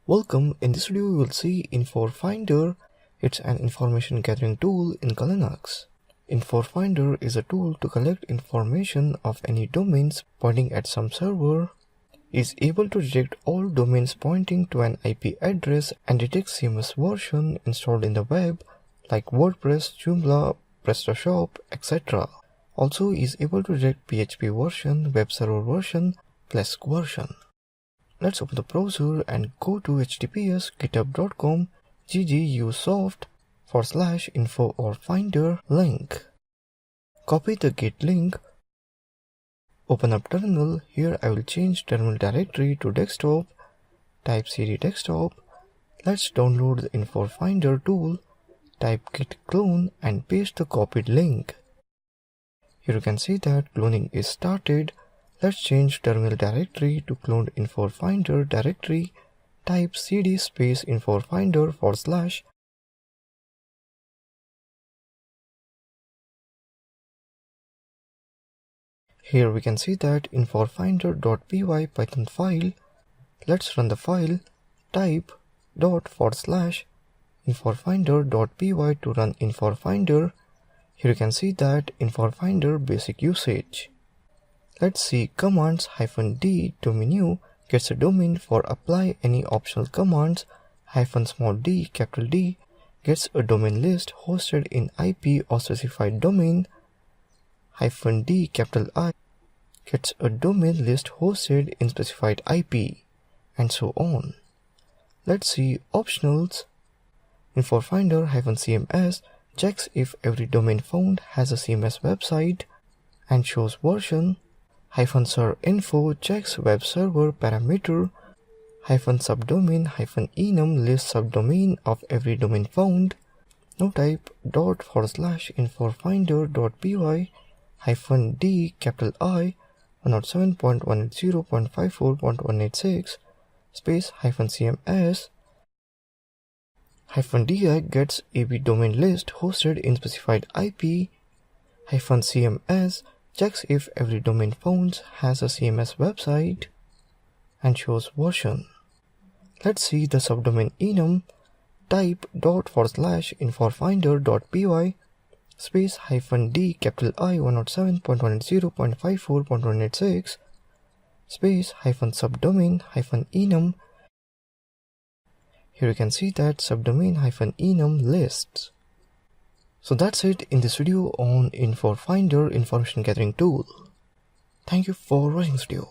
Welcome. In this video we will see Inforfinder. It's an information gathering tool in Linux. Inforfinder is a tool to collect information of any domains pointing at some server. It is able to detect all domains pointing to an IP address and detect CMS version installed in the web like WordPress, Joomla, PrestaShop, etc. Also is able to detect PHP version, web server version, Plesk version. Let's open the browser and go to https://github.com ggusoft/info or finder link. Copy the git link. Open up terminal. Here I will change terminal directory to desktop. Type cd desktop. Let's download the Inforfinder tool. Type git clone and paste the copied link. Here you can see that cloning is started. Let's change terminal directory to cloned Inforfinder directory. Type cd space Inforfinder /. Here we can see that inforfinder.py Python file. Let's run the file. Type ./inforfinder.py to run Inforfinder. Here you can see that Inforfinder basic usage. Let's see commands -d to menu gets a domain for apply any optional commands. -d capital D gets a domain list hosted in IP or specified domain. -d capital I gets a domain list hosted in specified IP, and so on. Let's see optionals. Inforfinder -cms checks if every domain found has a CMS website and shows version. -ser info checks web server parameter. -subdomain -enum lists subdomain of every domain found. Now type ./inforfinder.py -d capital I 107.180.54.186 space -cms. -di gets AB domain list hosted in specified IP. -cms checks if every domain found has a CMS website and shows version. Let's see the subdomain enum. Type ./inforfinder.py space -d capital I 107.180.54.186 space -subdomain -enum. Here you can see that subdomain -enum lists. So that's it in this video on Inforfinder information gathering tool. Thank you for watching this video.